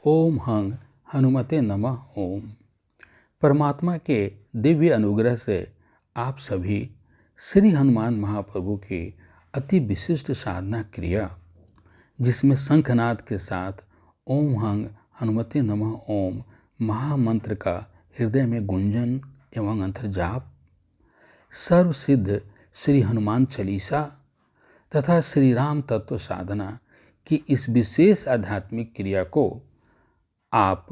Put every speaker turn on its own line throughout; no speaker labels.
ओम हंग हनुमते नमः ओम। परमात्मा के दिव्य अनुग्रह से आप सभी श्री हनुमान महाप्रभु की अति विशिष्ट साधना क्रिया, जिसमें शंखनाद के साथ ओम हंग हनुमते नमः ओम महामंत्र का हृदय में गुंजन एवं अंतर्जाप, सर्वसिद्ध श्री हनुमान चालीसा तथा श्री राम तत्व साधना की इस विशेष आध्यात्मिक क्रिया को आप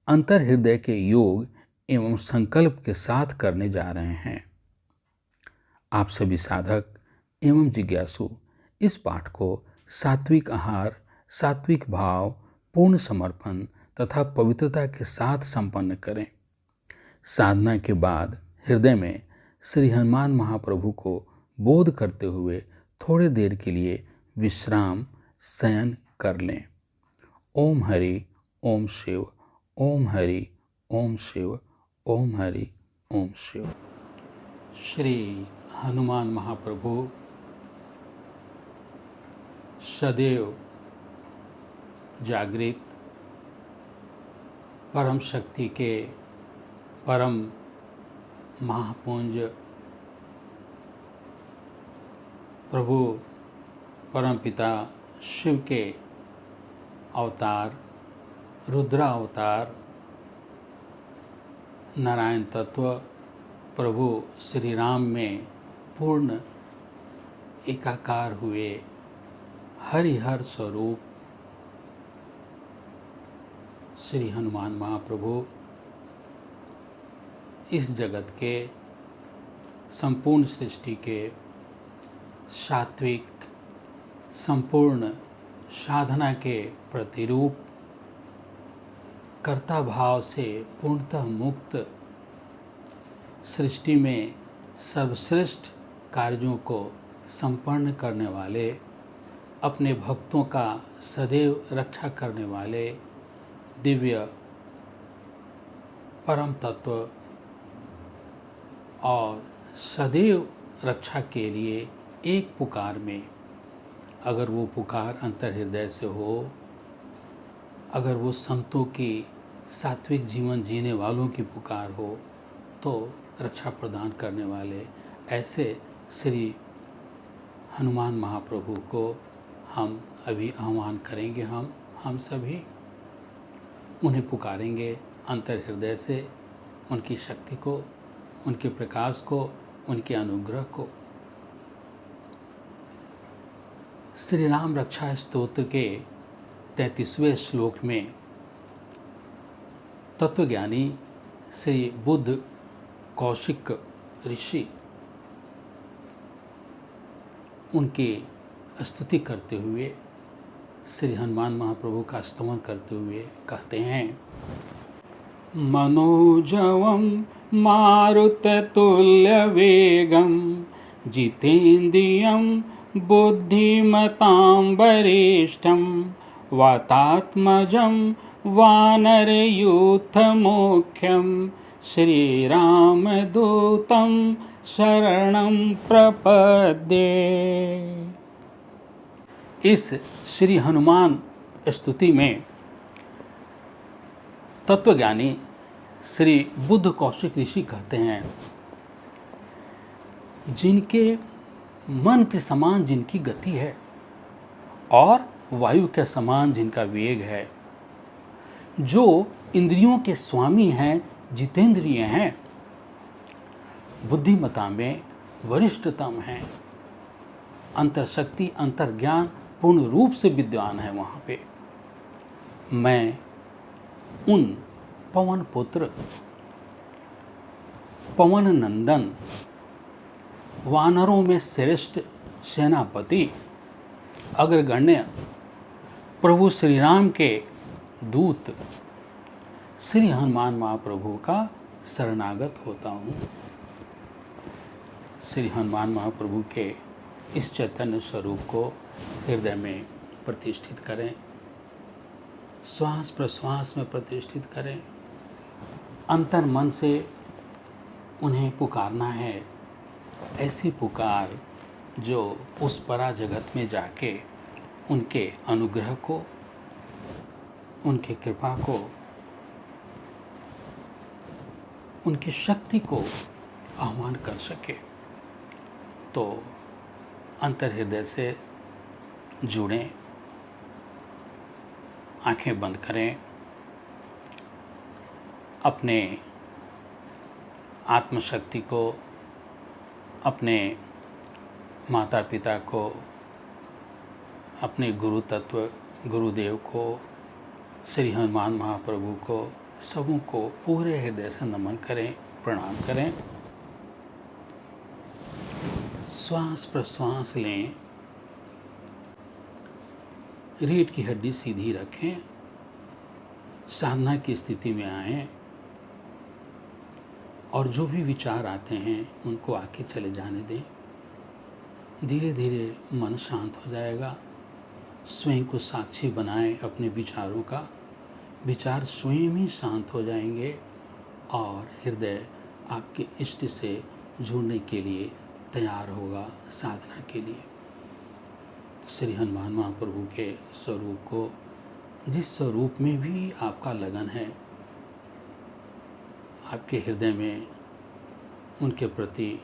अंतर हृदय के योग एवं संकल्प के साथ करने जा रहे हैं। आप सभी साधक एवं जिज्ञासु इस पाठ को सात्विक आहार, सात्विक भाव, पूर्ण समर्पण तथा पवित्रता के साथ संपन्न करें। साधना के बाद हृदय में श्री हनुमान महाप्रभु को बोध करते हुए थोड़े देर के लिए विश्राम शयन कर लें। ओम हरि ओम शिव, ओम हरि ओम शिव, ओम हरि ओम शिव। श्री हनुमान महाप्रभु सदैव जागृत परम शक्ति के परम महापुंज प्रभु परम पिता शिव के अवतार, रुद्रा अवतार, नारायण तत्व प्रभु श्री राम में पूर्ण एकाकार हुए हरिहर स्वरूप श्री हनुमान महाप्रभु इस जगत के संपूर्ण सृष्टि के सात्विक संपूर्ण साधना के प्रतिरूप, कर्ता भाव से पूर्णतः मुक्त, सृष्टि में सर्वश्रेष्ठ कार्यों को संपन्न करने वाले, अपने भक्तों का सदैव रक्षा करने वाले दिव्य परम तत्व और सदैव रक्षा के लिए एक पुकार में, अगर वो पुकार अंतर हृदय से हो, अगर वो संतों की सात्विक जीवन जीने वालों की पुकार हो, तो रक्षा प्रदान करने वाले ऐसे श्री हनुमान महाप्रभु को हम अभी आह्वान करेंगे। हम सभी उन्हें पुकारेंगे अंतर हृदय से, उनकी शक्ति को, उनके प्रकाश को, उनके अनुग्रह को। श्री राम रक्षा स्तोत्र के 33वें श्लोक में तत्वज्ञानी श्री बुद्ध कौशिक ऋषि उनकी स्तुति करते हुए, श्री हनुमान महाप्रभु का स्तमन करते हुए कहते हैं, मनोजवं मारुततुल्य वेगं जितेन्द्रियं बुद्धिमतां वरिष्ठं वातात्मजं वानरयूथमुख्यं श्रीरामदूतं शरणं प्रपद्ये। इस श्री हनुमान स्तुति में तत्वज्ञानी श्री बुद्ध कौशिक ऋषि कहते हैं, जिनके मन के समान जिनकी गति है और वायु के समान जिनका वेग है, जो इंद्रियों के स्वामी हैं, जितेंद्रिय हैं, बुद्धिमता में वरिष्ठतम हैं, अंतर्शक्ति अंतर्ज्ञान पूर्ण रूप से विद्वान है वहाँ पे। मैं उन पवन पुत्र, पवन नंदन, वानरों में श्रेष्ठ सेनापति, अग्रगण्य प्रभु श्री राम के दूत श्री हनुमान महाप्रभु का शरणागत होता हूँ। श्री हनुमान महाप्रभु के इस चैतन्य स्वरूप को हृदय में प्रतिष्ठित करें, श्वास प्रश्वास में प्रतिष्ठित करें, अंतर मन से उन्हें पुकारना है। ऐसी पुकार जो उस परा जगत में जाके उनके अनुग्रह को, उनकी कृपा को, उनकी शक्ति को आह्वान कर सके। तो अंतर हृदय से जुड़ें, आंखें बंद करें, अपने आत्मशक्ति को, अपने माता पिता को, अपने गुरु तत्व गुरुदेव को, श्री हनुमान महाप्रभु को, सबों को पूरे हृदय से नमन करें, प्रणाम करें। श्वास प्रश्वास लें, रीढ़ की हड्डी सीधी रखें, साधना की स्थिति में आएं और जो भी विचार आते हैं उनको आके चले जाने दें। धीरे धीरे मन शांत हो जाएगा। स्वयं को साक्षी बनाएं अपने विचारों का, विचार स्वयं ही शांत हो जाएंगे और हृदय आपके इष्ट से जुड़ने के लिए तैयार होगा साधना के लिए। श्री हनुमान महाप्रभु के स्वरूप को, जिस स्वरूप में भी आपका लगन है, आपके हृदय में उनके प्रति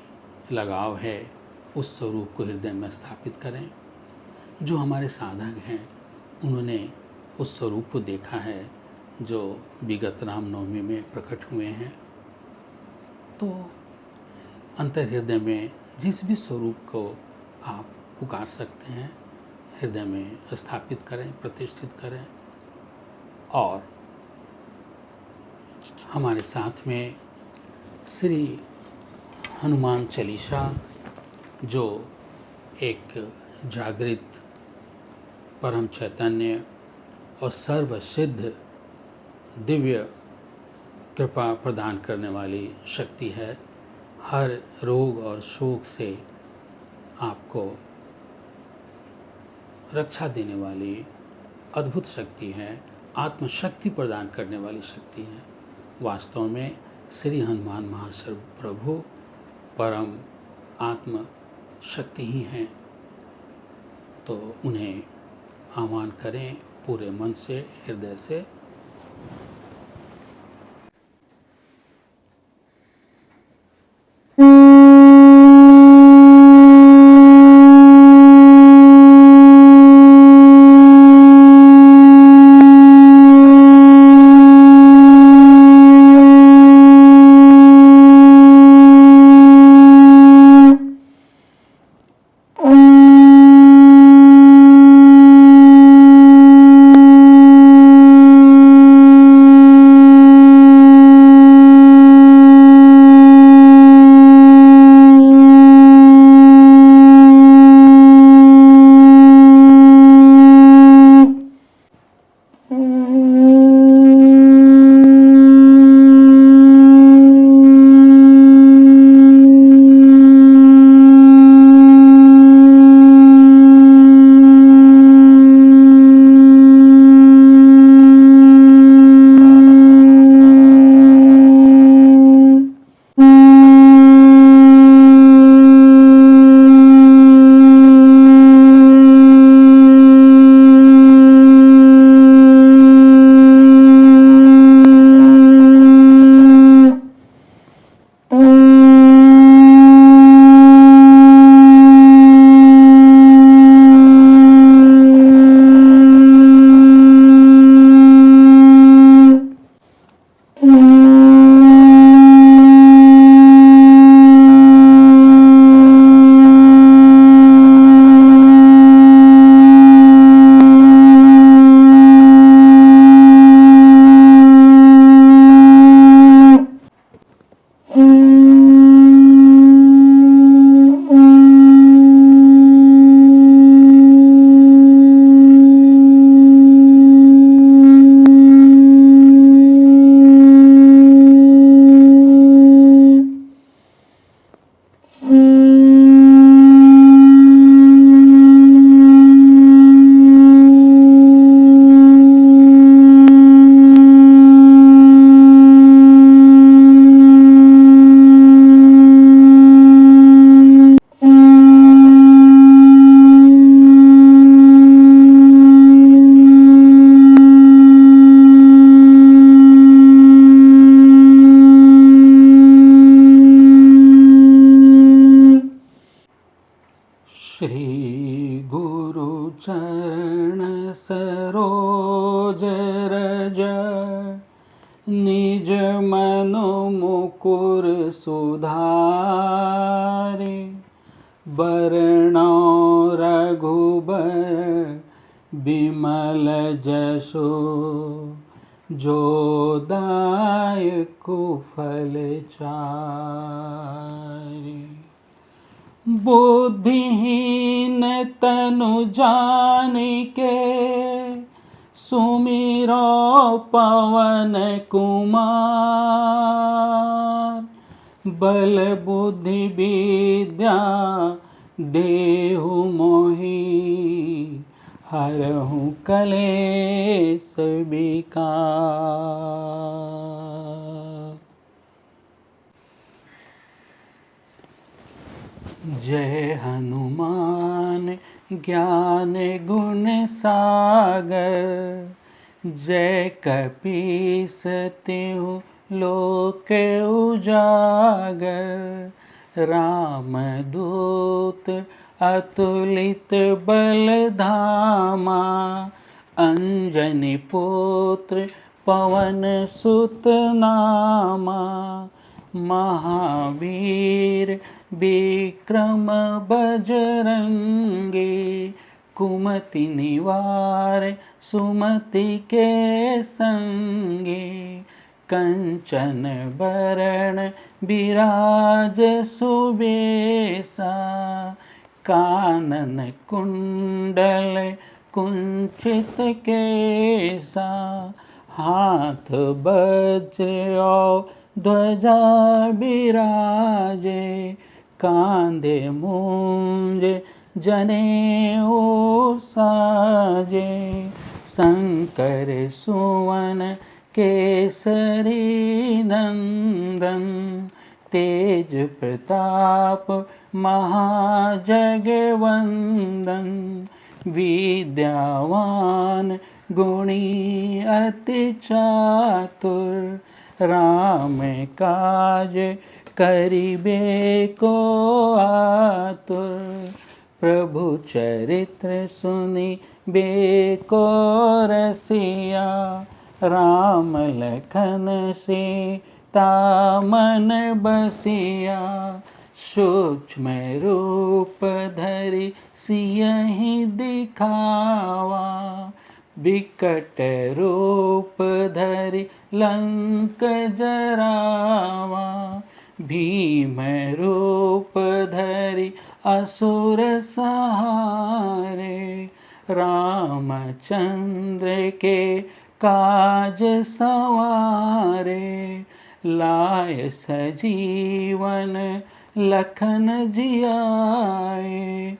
लगाव है, उस स्वरूप को हृदय में स्थापित करें। जो हमारे साधक हैं उन्होंने उस स्वरूप को देखा है जो विगत रामनवमी में प्रकट हुए हैं। तो अंतर हृदय में जिस भी स्वरूप को आप पुकार सकते हैं हृदय में स्थापित करें, प्रतिष्ठित करें। और हमारे साथ में श्री हनुमान चालीसा, जो एक जागृत परम चैतन्य और सर्वसिद्ध दिव्य कृपा प्रदान करने वाली शक्ति है, हर रोग और शोक से आपको रक्षा देने वाली अद्भुत शक्ति है, आत्मशक्ति प्रदान करने वाली शक्ति है। वास्तव में श्री हनुमान महाप्रभु परम आत्म शक्ति ही हैं। तो उन्हें आह्वान करें पूरे मन से, हृदय से। बरनौ रघुबर बिमल जसो, जो दायक फल चारि। बुद्धिहीन तनु जानिके, सुमिरो पवन कुमार। बल बुद्धि विद्या देहु मोहि, हरहु कलेश विकार। जय हनुमान ज्ञान गुण सागर, जय कपीस तिहु लोक उजागर। रामदूत अतुलित बल धामा, अंजनी पुत्र पवन सुत नामा। महावीर विक्रम बजरंगी, कुमति निवार सुमति के संगी। कंचन बरण विराज सुबेसा, कानन कुंडल कुंचित केसा। हाथ वज्र ध्वजा बिराजे, कांधे मूंज जनेऊ साजे। शंकर सुवन केसरी नंदन, तेज प्रताप महाजगवंदन। विद्यावान गुणी अति चातुर, राम काज करिबे को आतुर। प्रभु चरित्र सुनिबे को रसिया, राम लखन सीता मन बसिया। सूक्ष्म रूप धरि सियहि दिखावा, विकट रूप धरि लंक जरावा। भीम रूप धरि असुर संहारे, रामचंद्र के काज सवारे। लाय सजीवन लखन जियाए,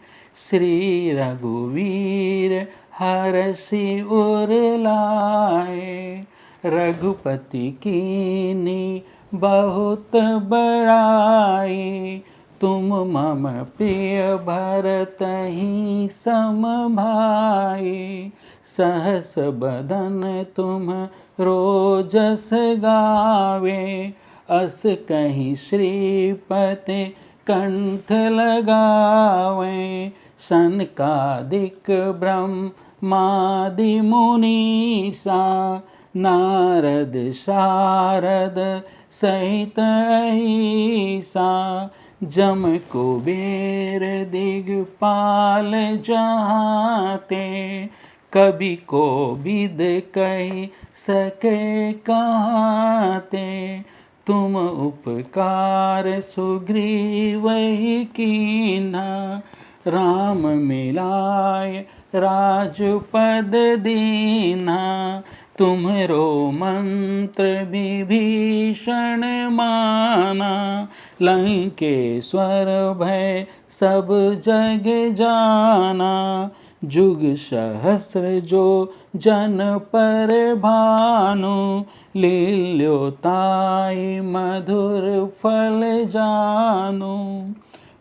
श्री रघुवीर हरषि उर लाए। रघुपति कीन्ही बहुत बड़ाई, तुम मम प्रिय भरतहि सम भाई। सहस बदन तुम रोजस गावे, अस कहीं श्रीपति कंठ लगावे। सनकादिक ब्रह्मादि मुनीसा, नारद शारद सहित अहिसा। जम कुबेर दिगपाल जहाते, कभी कोविद कही सके कहाते। तुम उपकार सुग्रीवहि कीन्हा, राम मिलाय राजपद दीन्हा। तुम्हरो मंत्र विभीषण माना, लंकेश्वर भय सब जग जाना। जुग सहस्र जो जन पर भानु, लील्योताई मधुर फल जानु।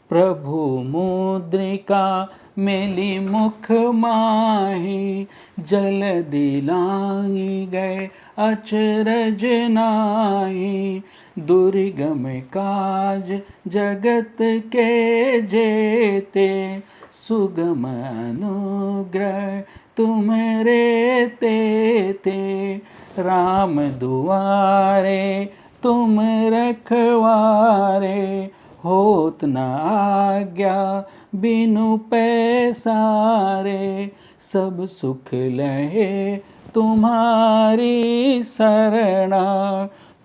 प्रभु मुद्रिका मेली मुख माही, जलधि लांघि गए अचरज नाहि। दुर्गम काज जगत के जेते, सुगम अनुग्रह तुम्हरे तेते। राम दुआरे तुम रखवारे, होत न आज्ञा बिनु पैसारे, सब सुख लहे तुम्हारी शरणा।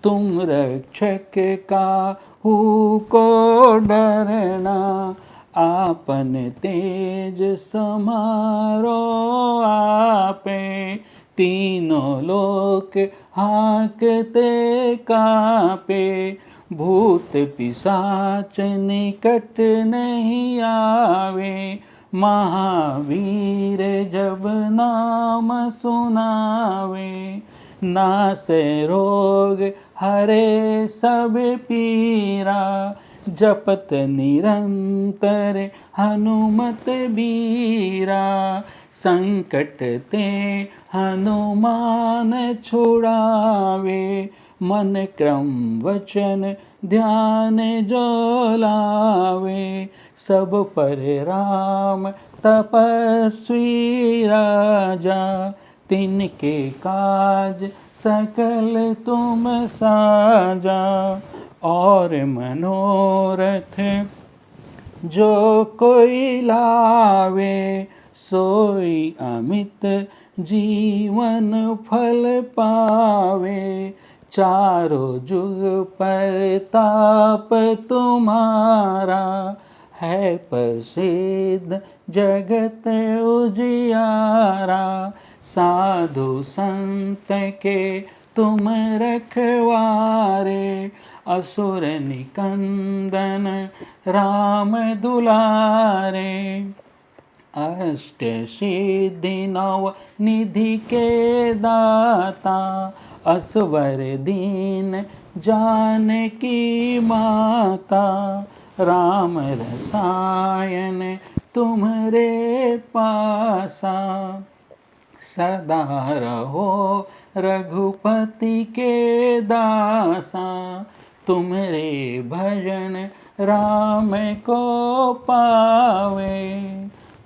तुम रक्षक काहू को डरना, आपन तेज समारो आपे। तीनों लोक हाँकते कांपे, भूत पिशाच निकट नहीं आवे। महावीर जब नाम सुनावे, नासे रोग हरे सब पीरा। जपत निरंतर हनुमत बीरा, संकट ते हनुमान छुड़ावे। मन क्रम वचन ध्यान जो लावे, सब पर राम तपस्वी राजा। तिनके काज सकल तुम साजा, और मनोरथ जो कोई लावे। सोई अमित जीवन फल पावे, चारों जुग परताप तुम्हारा। है प्रसिद्ध जगत उजियारा, साधु संत के तुम रखवारे। असुर निकंदन राम दुलारे, अष्ट सिद्धि नव निधि के दाता। असवर दीन जानकी माता, राम रसायन तुम्हारे पासा। सदा रहो रघुपति के दासा, तुम्हारे भजन राम को पावे।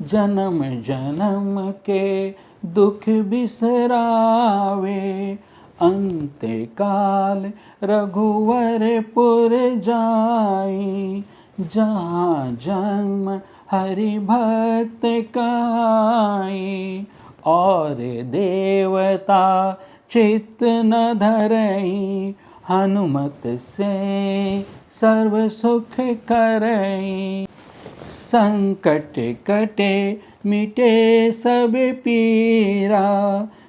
जन्म जन्म के दुख बिसरावे, अंत काल रघुवरपुर जाई। जहाँ जन्म हरि भक्त कहाई, और देवता चित्त न धरई। हनुमत से सर्व सुख करई, संकट कटे मिटे सब पीरा।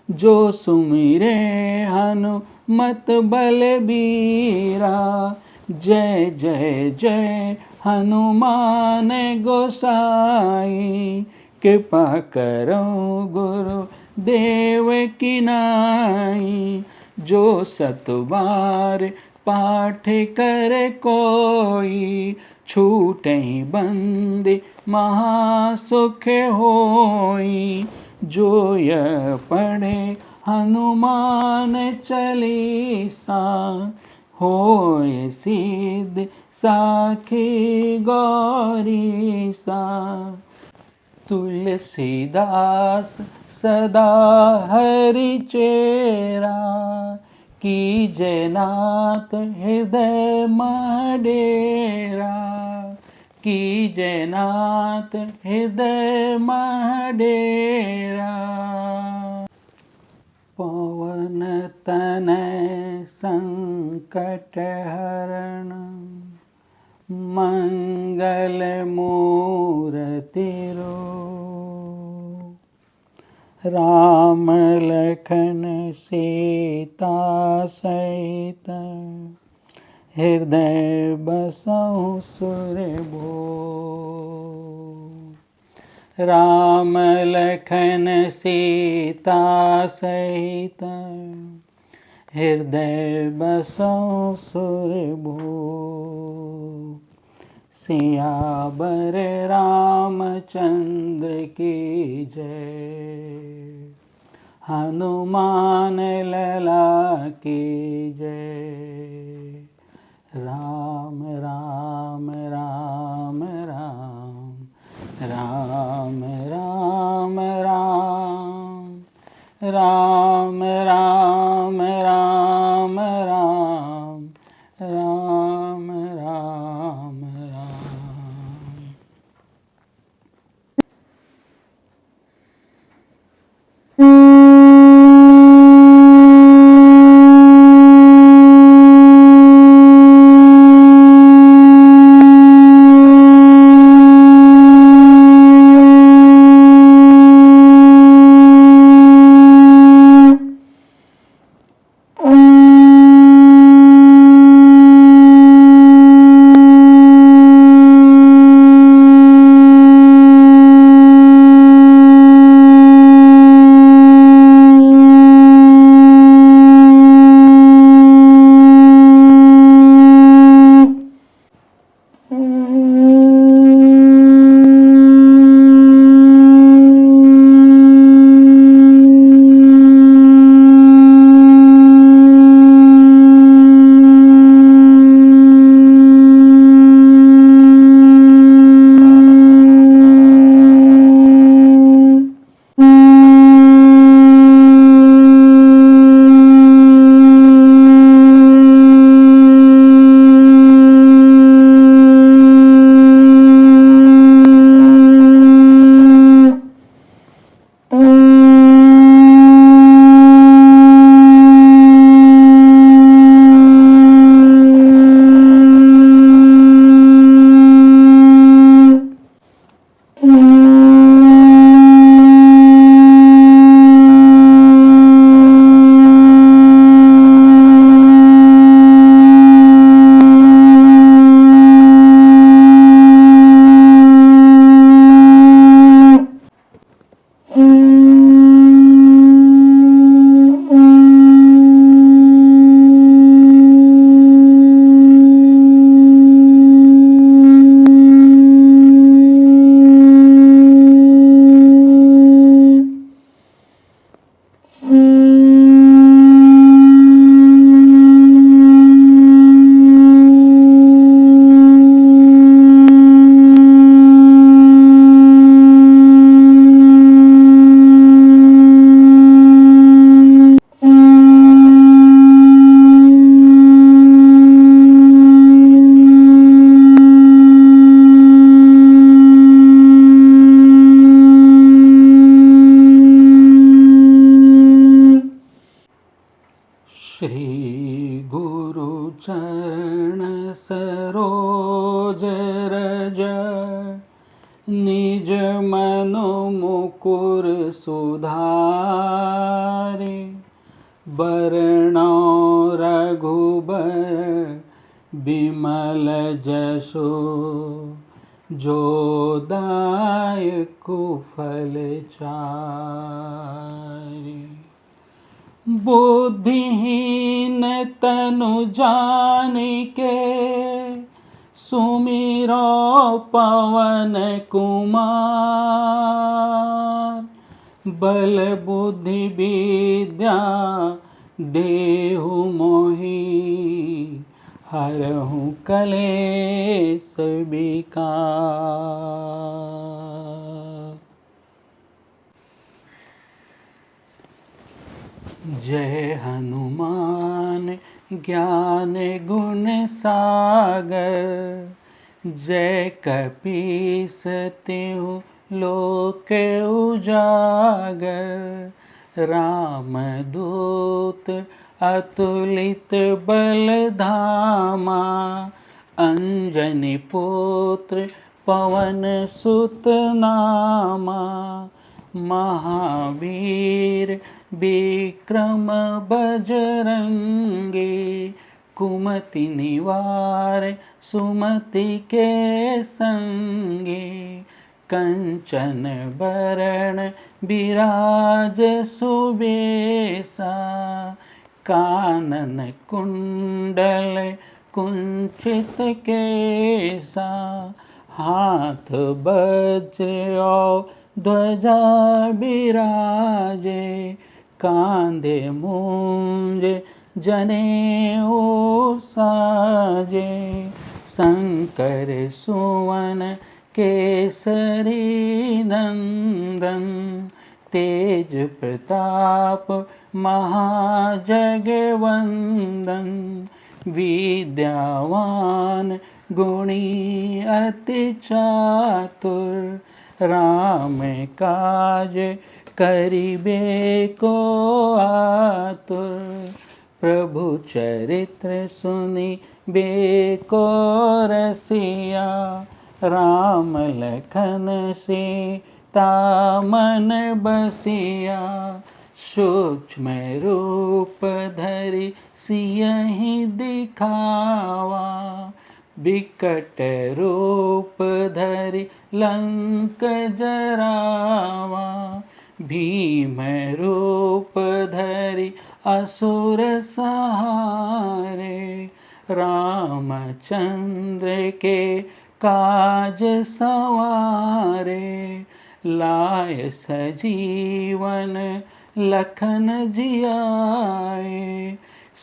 जो सुमिरे हनुमत बलबीरा, जय जय जय हनुमान गोसाई। कृपा करो गुरु देव की नाई, जो सतबार पाठ कर कोई। छूटहि बंदी महासुख होई, जो यह पढ़े हनुमान चालीसा। होय सिद्ध साखी गौरीसा, तुलसीदास सदा हरि चेरा। कीजय नाथ हृदय महडेरा, कीजय नाथ हृदय महडेरा। पवन तनय संकट हरण, मंगल मूर्ति राम लखन सीता सहित। हृदय बसहु सुरभो, राम लखन सीता सहित। हृदय बसहु सुरभो, सियावर रामचंद्र की जय। हनुमान लला की जय। राम राम राम राम, राम राम राम, राम राम राम राम, राम राम राम। अचरज निज मनो मुकुर सुधारे बरनौ रघुबर बिमल जसो जो दायक फल चारि बुद्धिहीन तनु जानिके सुमिरो पवन कुमार बल बुद्धि विद्या देहु मोहि हरहु कलेश विकार। जय हनुमान ज्ञान गुण सागर जय कपीस तिहु लोक उजागर रामदूत अतुलित बल धामा अंजनी पुत्र पवन सुत नामा महावीर विक्रम बजरंगी कुमति निवार सुमति के संगी कंचन बरण विराज सुबेसा कानन कुंडल कुंचित केसा हाथ वज्र ध्वजा बिराजे कांधे मूंज जनेऊ साजे शंकर सुवन केसरी नंदन तेज प्रताप महाजगवंदन विद्यावान गुणी अति चातुर राम काज करिबे को आतुर प्रभु चरित्र सुनि बेको रसिया राम लखन सीता मन बसिया सूक्ष्म रूप धरि सियहि दिखावा विकट रूप धरि लंक जरावा भीम रूप धरि असुर सहारे रामचंद्र के काज सवारे लाय सजीवन लखन जियाए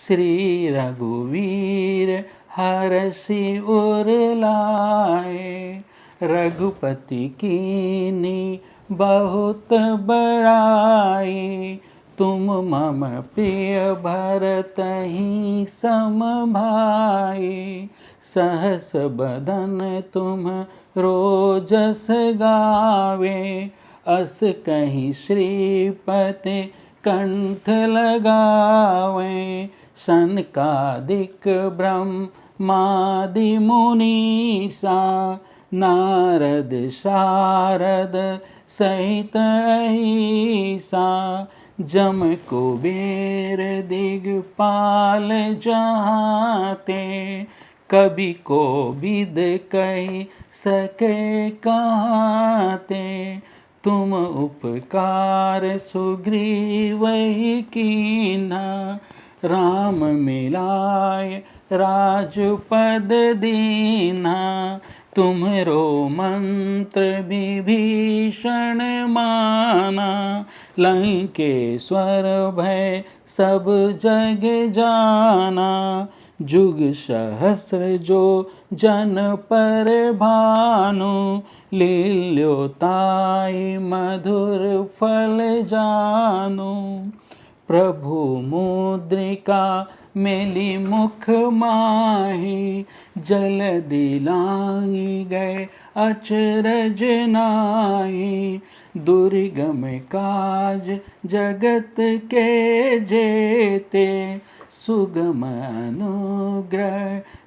श्री रघुवीर हरषि उर लाए रघुपति कीनी बहुत बड़ाई तुम मम प्रिय भरतहि सम भाई सहस बदन तुम रोजस गावे अस कहीं श्रीपति कंठ लगावे सनकादिक ब्रह्मादि मुनीसा नारद शारद सहित अहिसा जम कुबेर दिगपाल जहाते कभी को विद कही सके कहाते तुम उपकार सुग्रीव ही कीना राम मिलाय राजपद दीना तुम्हरो मंत्र विभीषण माना लंकेश्वर भय सब जग जाना जुग सहस्र जो जन पर भानु लील्योताई मधुर फल जानु प्रभु मुद्रिका मेली मुख माही जलदि लांगी गए अचरज नाहि दुर्गम काज जगत के जेते सुगम अनुग्रह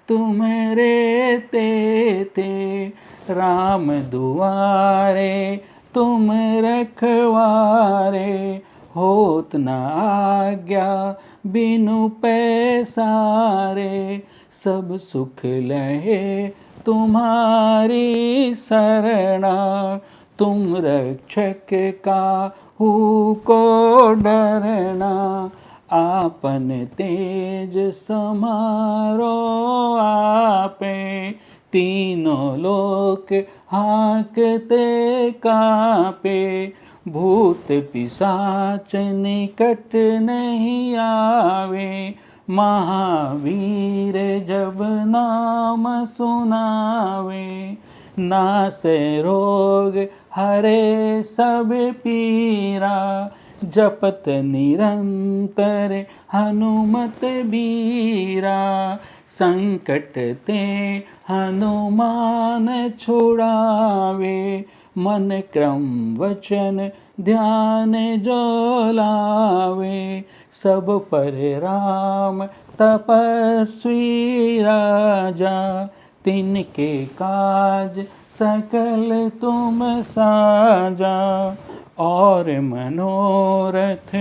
तुम्हारे ते राम दुआरे तुम रखवारे, होत न आज्ञा बिनु पैसारे, सब सुख लहे तुम्हारी शरणा, तुम रक्षक काहू को डरना, आपन तेज समारो आपे, तीनों लोक हाँकते कापे, भूत पिशाच निकट नहीं आवे, महावीर जब नाम सुनावे, नासे रोग हरे सब पीरा, जपत निरंतर हनुमत बीरा, संकट ते हनुमान छुड़ावे, मन क्रम वचन ध्यान जो लावे, सब पर राम तपस्वी राजा, तिनके काज सकल तुम साजा, और मनोरथ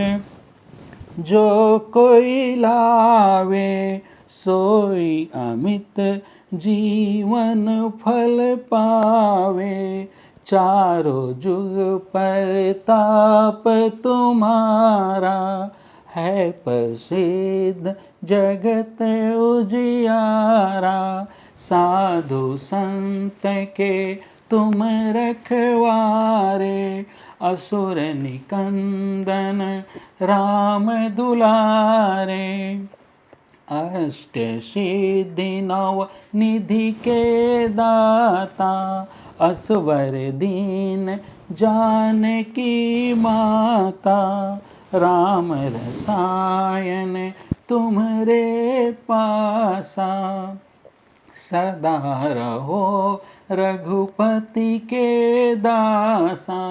जो कोई लावे, सोई अमित जीवन फल पावे, चारों जुग परताप तुम्हारा, है प्रसिद्ध जगत उजियारा, साधु संत के तुम रखवारे, असुर निकंदन राम दुलारे, अष्ट सिद्धि नव निधि के दाता, असवर दीन जानकी माता, राम रसायन तुम्हारे पासा, सदा रहो रघुपति के दासा,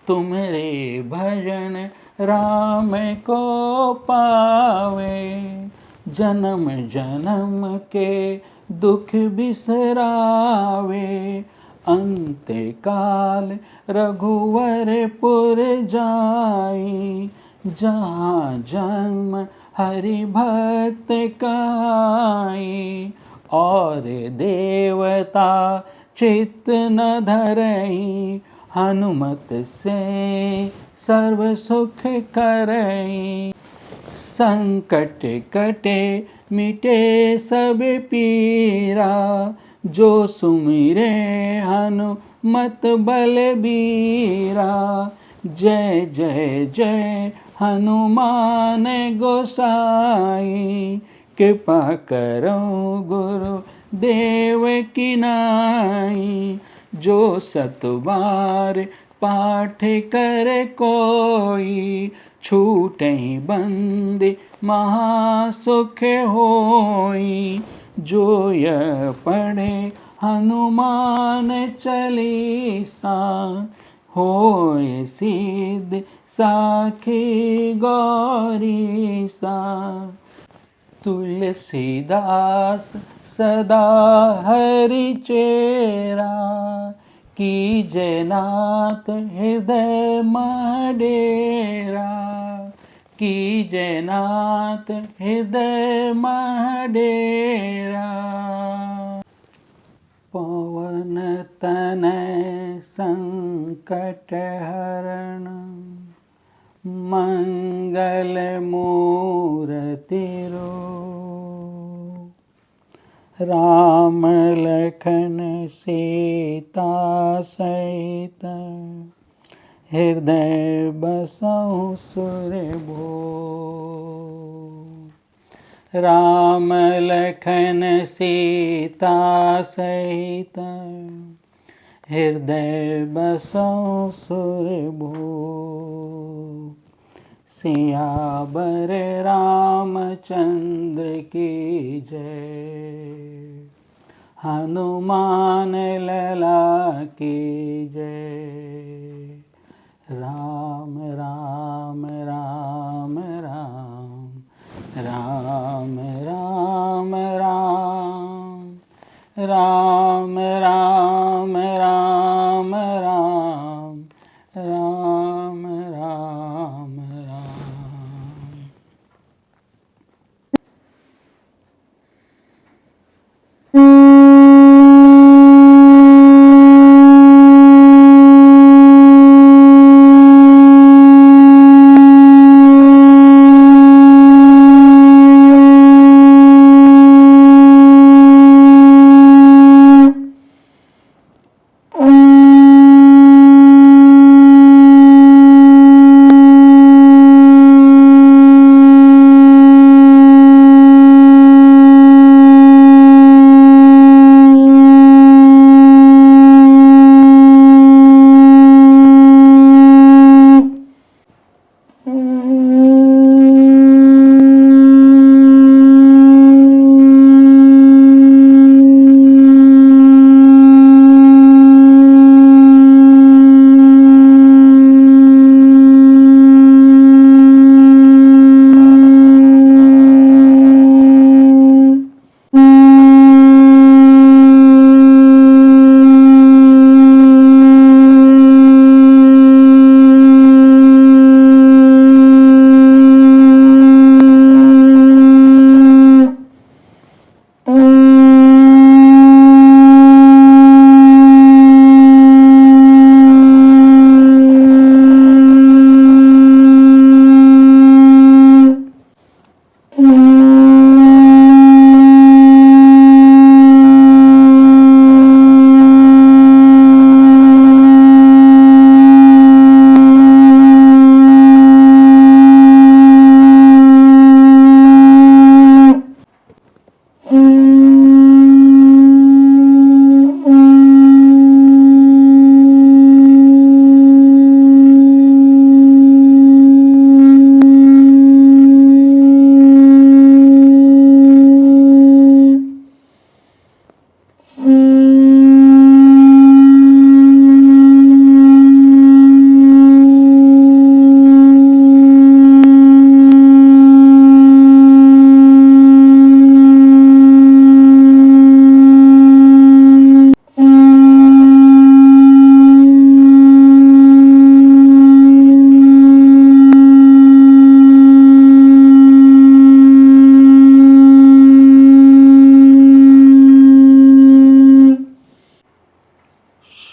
तुम्हारे भजन राम को पावे, जन्म जन्म के दुख बिसरावे, अंत काल रघुवरपुर जाई, जहाँ जन्म हरि भक्त कहाई, और देवता चित्त न धरई, हनुमत से सर्व सुख करई, संकट कटे मिटे सब पीरा, जो सुमिरे हनुमत बलबीरा, जय जय जय हनुमान गोसाई, कृपा करो गुरु देव की नाई, जो सतबार पाठ कर कोई, छूटे बंदी महासुख होई, जो यह पढ़े हनुमान चालीसा, होए सिद्ध साखी गौरीसा, तुलसीदास सदा हरि चेरा, कीजय नाथ हृदय महडेरा, कीजय नाथ हृदय महडेरा, पवन तनय संकट हरण, मंगल मूर्ति राम लखन सीता सहित, हृदय बसहु सुरभो, राम लखन सीता सहित, हृदय बसहु सुरभो, सियावर रामचंद्र की जय, हनुमान लला की जय, राम राम राम राम राम राम राम। राम राम राम राम राम राम राम।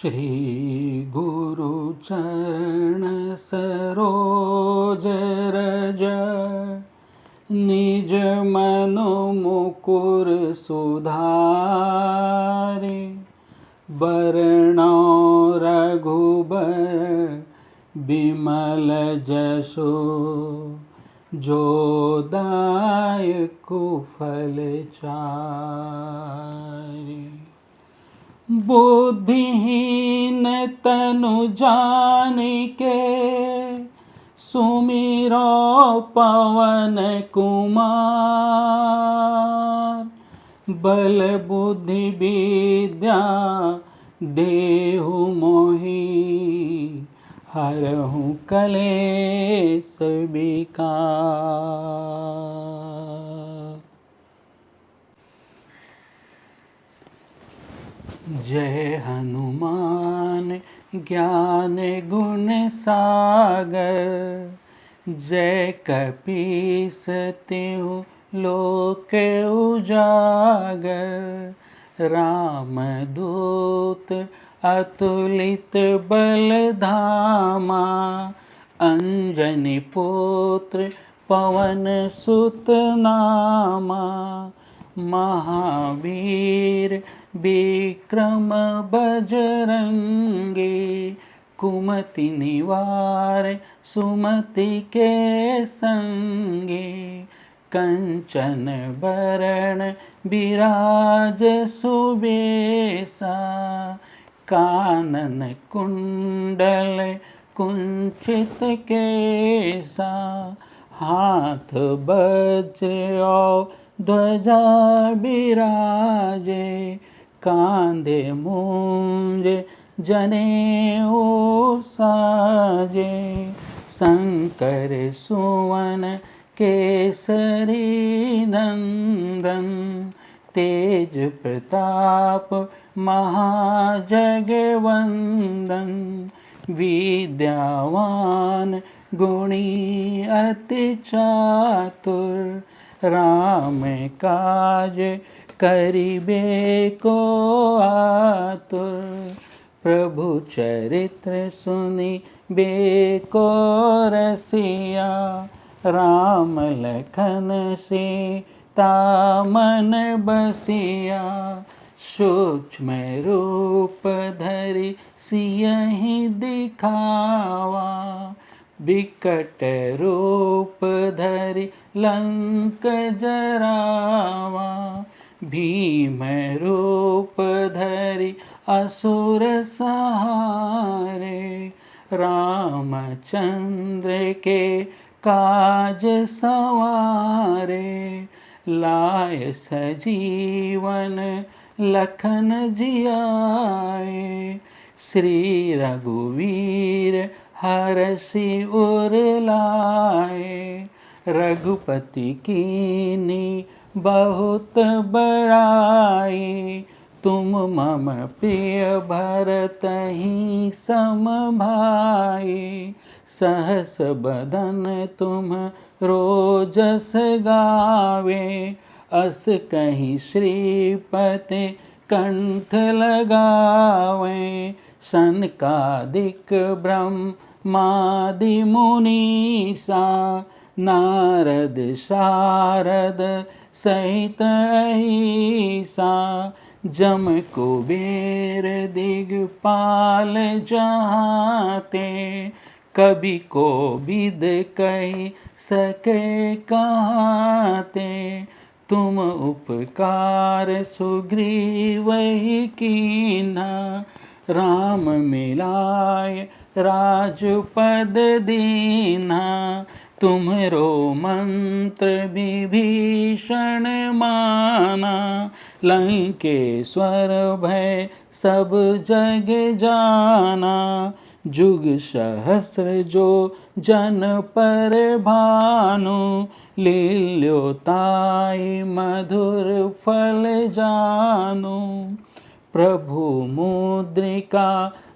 श्री गुरु चरण सरोज रज निज मनो मुकुर सुधारे बरनौ रघुबर बिमल जसो जो दायक फल चारि। बुद्धिहीन तनु जानिके सुमिरो पवन कुमार। बल बुद्धि विद्या देहु मोहि हरहु कलेश विकार। जय हनुमान ज्ञान गुण सागर जय कपीस तिहु लोक उजागर। रामदूत अतुलित बल धामा अंजनी पुत्र पवन सुत नामा। महावीर विक्रम बजरंगी कुमति निवार सुमति के संगी। कंचन बरण विराज सुबेसा कानन कुंडल कुंचित केसा। हाथ वज्र ध्वजा बिराजे कांधे मूंज जनेऊ साजे। शंकर सुवन केसरी नंदन तेज प्रताप महाजगवंदन, विद्यावान गुणी अति चातुर, राम काज करिबे को आतुर, प्रभु चरित्र सुनि बेको रसिया, राम लखन सीता मन बसिया, सूक्ष्म रूप धरि सियहि दिखावा, विकट रूप धरि लंक जरावा, भीम रूप धरि असुर सहारे, रामचंद्र के काज सवारे, लाय सजीवन लखन जियाए, श्री रघुवीर हरषि उर लाए, रघुपति कीन्ही बहुत बड़ाई, तुम मम प्रिय भरतहि सम भाई, सहस बदन तुम रोजस गावे, अस कहीं श्रीपति कंठ लगावे, सनकादिक ब्रह्मादि मुनीसा, नारद शारद सहित अहिसा, जम कुबेर दिगपाल जहाते, कभी कोविद कही सके कहाते, तुम उपकार सुग्रीव ही कीन्हा, राम मिलाय राजपद दीन्हा, तुम्हरो मंत्र विभीषण माना, लंकेश्वर भय सब जग जाना, जुग सहस्र जो जन पर भानु, लील्योताई मधुर फल जानु, प्रभु मुद्रिका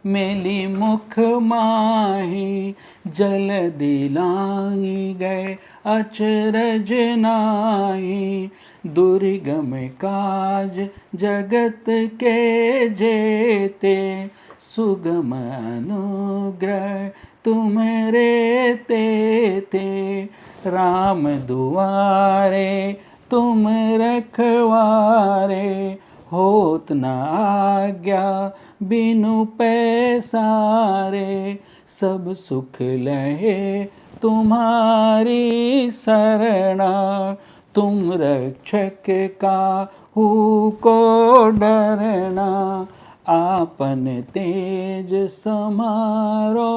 मेली मुख माही, जलदि लांघि गए अचरज नाहि, दुर्गम काज जगत के जेते, सुगम अनुग्रह तुम्हरे तेते, राम दुआरे तुम रखवारे, होत न आज्ञा बिनु पैसारे, सब सुख लहे तुम्हारी शरणा, तुम रक्षक काहू को डरना, आपन तेज समारो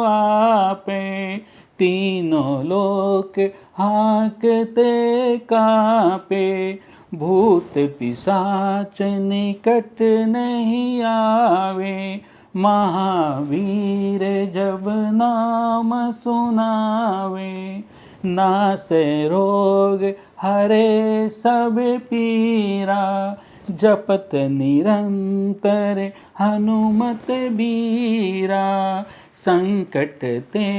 आपे, तीनों लोक हाँकते कापे, भूत पिशाच निकट नहीं आवे, महावीर जब नाम सुनावे, नासे रोग हरे सब पीरा, जपत निरंतर हनुमत बीरा, संकट ते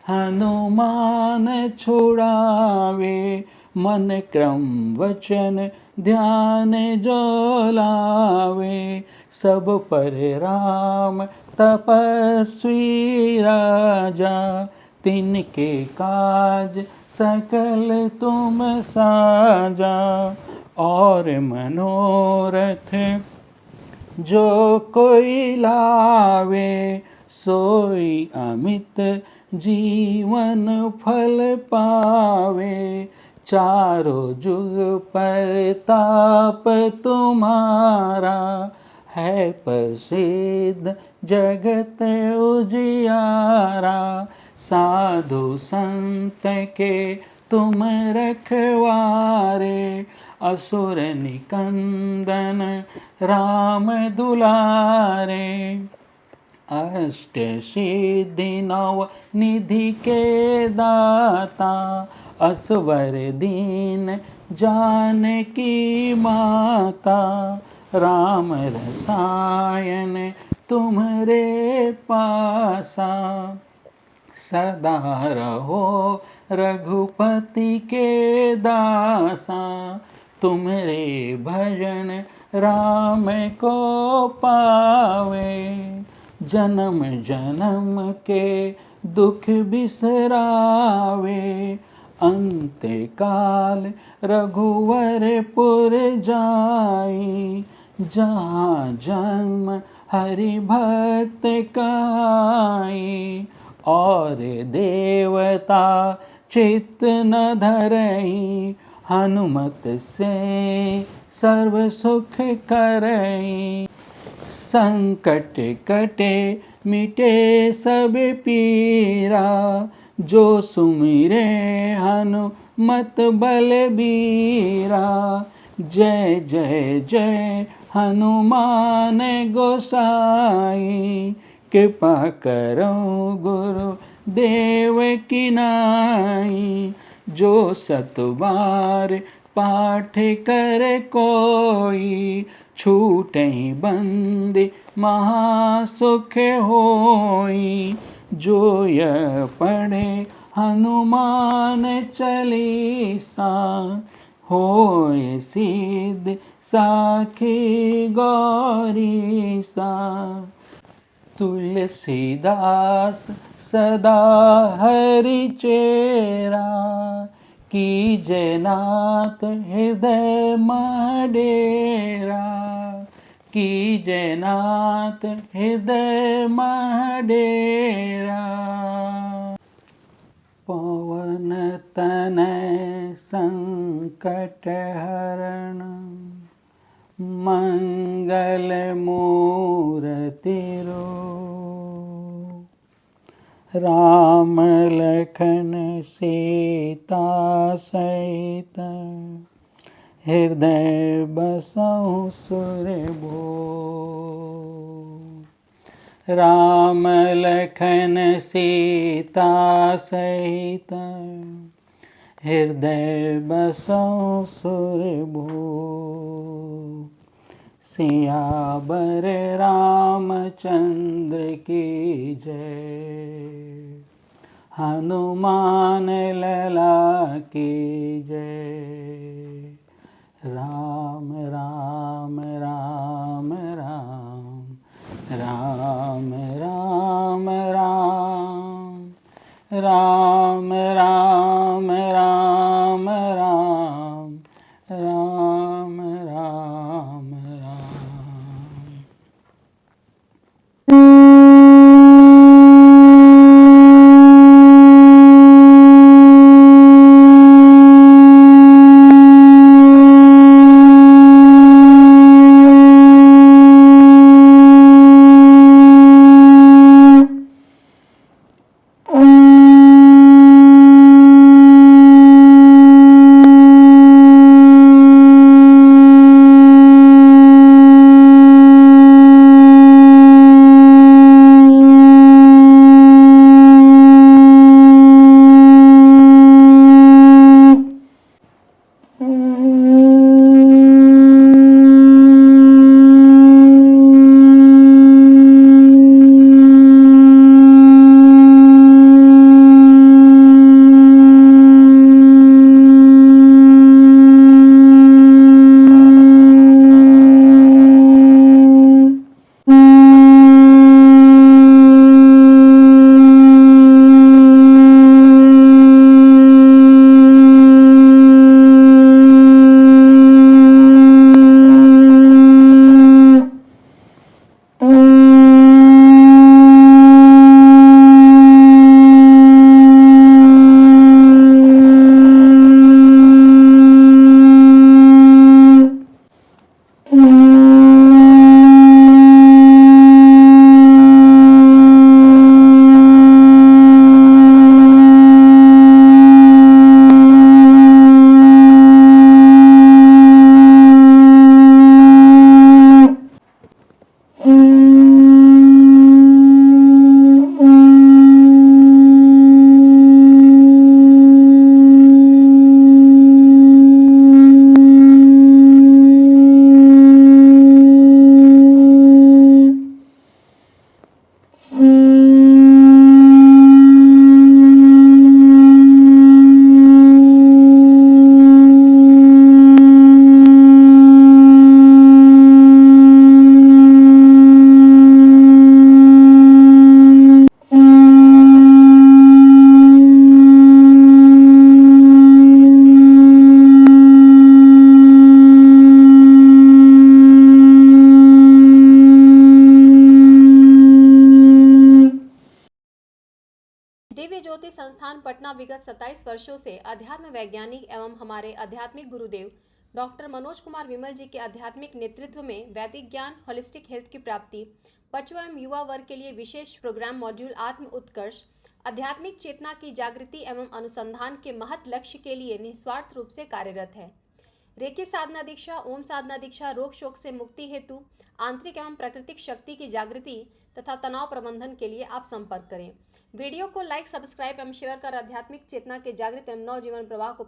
हनुमान छुड़ावे, मन क्रम वचन ध्यान जो लावे, सब पर राम तपस्वी राजा, तिनके काज सकल तुम साजा, और मनोरथ जो कोई लावे, सोई अमित जीवन फल पावे, चारों जुग परताप तुम्हारा, है प्रसिद्ध जगत उजियारा, साधु संत के तुम रखवारे, असुर निकंदन राम दुलारे, अष्ट सिद्धि नव निधि के दाता, असवर दीन जानकी माता, राम रसायन तुम्हारे पासा। सदा रहो रघुपति के दासा, तुम्हारे भजन राम को पावे। जन्म जन्म के दुख बिसरावे, अंत काल रघुवरपुर जाई। जहाँ जन्म हरि भक्त कहाई, और देवता चित्त न धरई। हनुमत से सर्व सुख करई, संकट कटे मिटे सब पीरा। जो सुमिरे हनुमत बलबीरा, जय जय जय हनुमान गोसाई। कृपा करो गुरु देव की नाई, जो सतबार पाठ कर कोई। छूटहि बंदी महासुख होई, जो यह पढ़े हनुमान चालीसा। होय सिद्ध साखी गौरीसा, तुलसीदास सदा हरि चेरा। कीजय नाथ हृदय महडेरा, कीजय नाथ हृदय महडेरा। पवन तनय संकट हरण, मंगल मूर्ति रूप। राम लखन सीता सहित, हृदय बसहु सुरभूप। राम लखन सीता सहित, हृदय बसहु सुरभूप। सियावर रामचंद्र की जय, हनुमान लला की जय। राम राम राम राम, राम राम राम, राम राम राम राम, राम राम राम।
पटना विगत 27 वर्षों से अध्यात्म वैज्ञानिक एवं हमारे आध्यात्मिक गुरुदेव डॉक्टर मनोज कुमार विमल जी के आध्यात्मिक नेतृत्व में वैदिक ज्ञान, होलिस्टिक हेल्थ की प्राप्ति, बच्चों एवं युवा वर्ग के लिए विशेष प्रोग्राम मॉड्यूल आत्म उत्कर्ष, आध्यात्मिक चेतना की जागृति एवं अनुसंधान के महत लक्ष्य के लिए निस्वार्थ रूप से कार्यरत है। रेकी साधना दीक्षा, ओम साधना दीक्षा रोग शोक से मुक्ति हेतु, आंतरिक एवं प्राकृतिक शक्ति की जागृति तथा तनाव प्रबंधन के लिए आप संपर्क करें। वीडियो को लाइक, सब्सक्राइब एवं शेयर कर आध्यात्मिक चेतना के जागृत एवं नव जीवन प्रवाह को